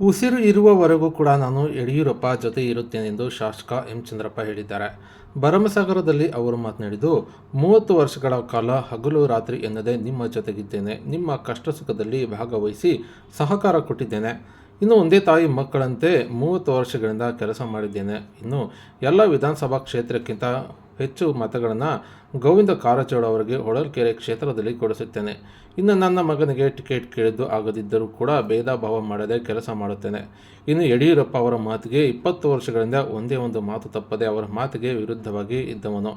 ಉಸಿರು ಇರುವವರೆಗೂ ಕೂಡ ನಾನು ಯಡಿಯೂರಪ್ಪ ಜೊತೆ ಇರುತ್ತೇನೆಂದು ಶಾಸಕ ಎಂ ಚಂದ್ರಪ್ಪ ಹೇಳಿದ್ದಾರೆ. ಭರಮಸಾಗರದಲ್ಲಿ ಅವರು ಮಾತನಾಡಿದ್ದು, 30 ವರ್ಷಗಳ ಕಾಲ ಹಗಲು ರಾತ್ರಿ ಎನ್ನದೆ ನಿಮ್ಮ ಜೊತೆಗಿದ್ದೇನೆ. ನಿಮ್ಮ ಕಷ್ಟ ಸುಖದಲ್ಲಿ ಭಾಗವಹಿಸಿ ಸಹಕಾರ ಕೊಟ್ಟಿದ್ದೇನೆ. ಇನ್ನು ಒಂದೇ ತಾಯಿ ಮಕ್ಕಳಂತೆ 30 ವರ್ಷಗಳಿಂದ ಕೆಲಸ ಮಾಡಿದ್ದೇನೆ. ಇನ್ನು ಎಲ್ಲ ವಿಧಾನಸಭಾ ಕ್ಷೇತ್ರಕ್ಕಿಂತ ಹೆಚ್ಚು ಮತಗಳನ್ನು ಗೋವಿಂದ ಕಾರಜೋಳ ಅವರಿಗೆ ಹೊಳಲ್ಕೆರೆ ಕ್ಷೇತ್ರದಲ್ಲಿ ಕೊಡಿಸುತ್ತೇನೆ. ಇನ್ನು ನನ್ನ ಮಗನಿಗೆ ಟಿಕೆಟ್ ಕೇಳಿದ್ದು ಆಗದಿದ್ದರೂ ಕೂಡ ಭೇದ ಭಾವ ಮಾಡದೆ ಕೆಲಸ ಮಾಡುತ್ತೇನೆ. ಇನ್ನು ಯಡಿಯೂರಪ್ಪ ಅವರ ಮಾತಿಗೆ 20 ವರ್ಷಗಳಿಂದ ಒಂದೇ ಒಂದು ಮಾತು ತಪ್ಪದೆ ಅವರ ಮಾತಿಗೆ ವಿರುದ್ಧವಾಗಿ ಇದ್ದವನು.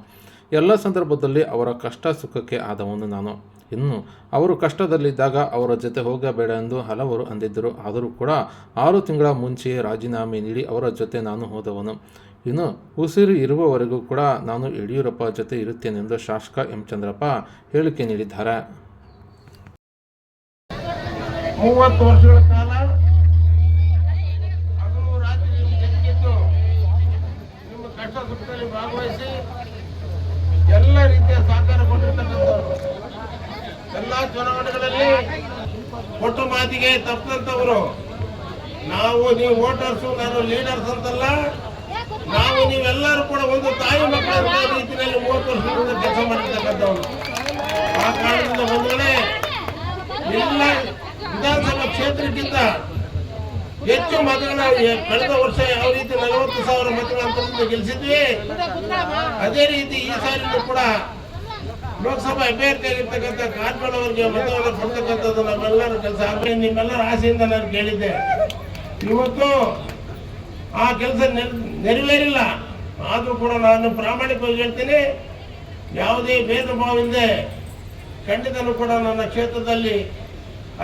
ಎಲ್ಲ ಸಂದರ್ಭದಲ್ಲಿ ಅವರ ಕಷ್ಟ ಸುಖಕ್ಕೆ ಆದವನು ನಾನು. ಇನ್ನು ಅವರು ಕಷ್ಟದಲ್ಲಿದ್ದಾಗ ಅವರ ಜೊತೆ ಹೋಗಬೇಡ ಎಂದು ಹಲವರು ಅಂದಿದ್ದರು. ಆದರೂ ಕೂಡ 6 ತಿಂಗಳ ಮುಂಚೆಯೇ ರಾಜೀನಾಮೆ ನೀಡಿ ಅವರ ಜೊತೆ ನಾನು ಹೋದವನು. ಇನ್ನು ಉಸಿರು ಇರುವವರೆಗೂ ಕೂಡ ನಾನು ಯಡಿಯೂರಪ್ಪ ಜೊತೆ ಇರುತ್ತೇನೆಂದು ಶಾಸಕ ಎಂ ಚಂದ್ರಪ್ಪ ಹೇಳಿಕೆ ನೀಡಿದ್ದಾರೆ. 30 ವರ್ಷಗಳ ಕಾಲ ಹಗಲು ರಾತ್ರಿ ಜೊತೆಗಿದ್ದು ನಿಮ್ಮ ಕಷ್ಟ ಸುಖದಲ್ಲಿ ಭಾಗವಹಿಸಿ ಎಲ್ಲ ರೀತಿಯ ಸಹಕಾರ ಕೊಟ್ಟಿರ್ತಕ್ಕಂಥವ್ರು. ಎಲ್ಲ ಚುನಾವಣೆಗಳಲ್ಲಿ ಕೊಟ್ಟ ಮಾತಿಗೆ ತಪ್ಪದಂತವರು. ನಾವು ನೀವು ವೋಟರ್ಸು, ನಾನು ಲೀಡರ್ಸ್ ಅಂತಲ್ಲ, ನಾವು ನೀವೆಲ್ಲರೂ ಕೂಡ ಒಂದು ತಾಯಿ ಮಕ್ಕಳ ರೀತಿಯಲ್ಲಿ 30 ವರ್ಷದಿಂದ ಕೆಲಸ ಮಾಡಿರ್ತಕ್ಕಂಥವ್ರು. ಆ ಕಾರಣದಿಂದ ಬಂದ್ರೆ ಎಲ್ಲ ವಿಧಾನಸಭಾ ಕ್ಷೇತ್ರಕ್ಕಿಂತ ಹೆಚ್ಚು ಮತಗಳ ಕಳೆದ ವರ್ಷ ಯಾವ ರೀತಿ 40,000 ಮತಗಳ ಅಂತರದಿಂದ ಗೆಲ್ಲಿಸಿದ್ವಿ, ಅದೇ ರೀತಿ ಈ ಸಾರಿನೂ ಕೂಡ ಲೋಕಸಭಾ ಅಭ್ಯರ್ಥಿಯಾಗಿರ್ತಕ್ಕಂಥ ಕಾರಜೋಳ ಅವರಿಗೆ ಮತವನ್ನು ಕೊಡ್ತಕ್ಕಂಥದ್ದು ನಮ್ಮೆಲ್ಲರ ಕೆಲಸ. ನಿಮ್ಮೆಲ್ಲರ ಆಸೆಯಿಂದ ನಾನು ಕೇಳಿದ್ದೆ. ಇವತ್ತು ಆ ಕೆಲಸ ನೆರವೇರಿಲ್ಲ. ಆದರೂ ಕೂಡ ನಾನು ಪ್ರಾಮಾಣಿಕವಾಗಿ ಹೇಳ್ತೀನಿ, ಯಾವುದೇ ಭೇದ ಭಾವದಿಂದ ಖಂಡಿತನೂ ಕೂಡ ನನ್ನ ಕ್ಷೇತ್ರದಲ್ಲಿ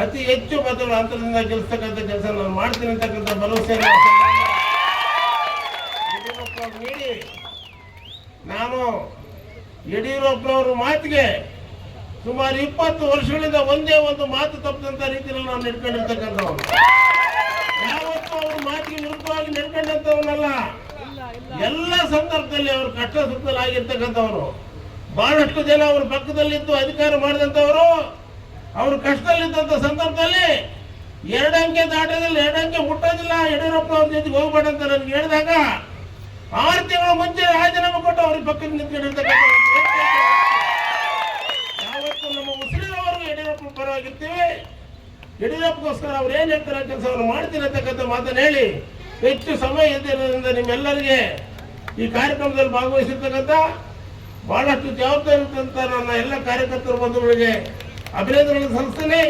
ಅತಿ ಹೆಚ್ಚು ಮತಗಳ ಅಂತರದಿಂದ ಗೆಲ್ಲಿಸ್ತಕ್ಕಂಥ ಕೆಲಸ ನಾನು ಮಾಡ್ತೀನಿ ಅಂತಕ್ಕಂಥ ಭರವಸೆಯನ್ನು ನೀಡಿ, ನಾನು ಯಡಿಯೂರಪ್ಪನವ್ರ ಮಾತಿಗೆ ಸುಮಾರು 20 ವರ್ಷಗಳಿಂದ ಒಂದೇ ಒಂದು ಮಾತು ತಪ್ಪದಂತ ರೀತಿಯಲ್ಲಿ ನಾನು ನಡ್ಕೊಂಡಿರ್ತಕ್ಕಂಥವ್ರು. ಯಾವತ್ತೂ ಅವ್ರ ಮಾತಿಗೆ ವಿರುದ್ಧವಾಗಿ ನಡ್ಕೊಂಡಂಥವನ್ನಲ್ಲ. ಎಲ್ಲ ಸಂದರ್ಭದಲ್ಲಿ ಅವ್ರ ಕಷ್ಟ ಸುಖದಲ್ಲಿ ಆಗಿರ್ತಕ್ಕಂಥವ್ರು. ಬಹಳಷ್ಟು ಜನ ಅವ್ರ ಪಕ್ಕದಲ್ಲಿದ್ದು ಅಧಿಕಾರ ಮಾಡಿದಂಥವರು ಅವ್ರ ಕಷ್ಟದಲ್ಲಿದ್ದಂಥ ಸಂದರ್ಭದಲ್ಲಿ 2 ಅಂಕೆ ದಾಟದಲ್ಲಿ 2 ಅಂಕೆ ಮುಟ್ಟೋದಿಲ್ಲ, ಯಡಿಯೂರಪ್ಪ ಅವ್ರ ಜೊತೆಗೆ ಹೋಗ್ಬೇಡ ಅಂತ ನನಗೆ ಹೇಳಿದಾಗ 6 ತಿಂಗಳ ಮುಂಚೆ ರಾಜೀನಾಮೆ ಕೊಟ್ಟು ಅವ್ರಿಗೆ ಪಕ್ಕಕ್ಕೆ ನಿಂತ್ಕೊಂಡಿರ್ತಕ್ಕಂಥ ಯಾವತ್ತು ನಮ್ಮ ಮುಸ್ಲಿಮವರೆಗೂ ಯಡಿಯೂರಪ್ಪ ಪರವಾಗಿರ್ತೀವಿ. ಯಡಿಯೂರಪ್ಪಗೋಸ್ಕರ ಅವ್ರು ಏನ್ ಹೇಳ್ತಾರೆ ಕೆಲಸವನ್ನು ಮಾಡ್ತೀನಿ ಅಂತಕ್ಕಂಥ ಮಾತನ್ನು ಹೇಳಿ, ಹೆಚ್ಚು ಸಮಯ ಇದ್ದಿರೋದ್ರಿಂದ ನಿಮ್ಮೆಲ್ಲರಿಗೆ ಈ ಕಾರ್ಯಕ್ರಮದಲ್ಲಿ ಭಾಗವಹಿಸಿರ್ತಕ್ಕಂಥ ಬಹಳಷ್ಟು ಜವಾಬ್ದಾರಿ ಇರ್ತಂತ ನನ್ನ ಎಲ್ಲ ಕಾರ್ಯಕರ್ತರ ಬಂಧುಗಳಿಗೆ ಅಭಿನಂದನೆ ಸಲ್ಲಿಸ್ತೀನಿ.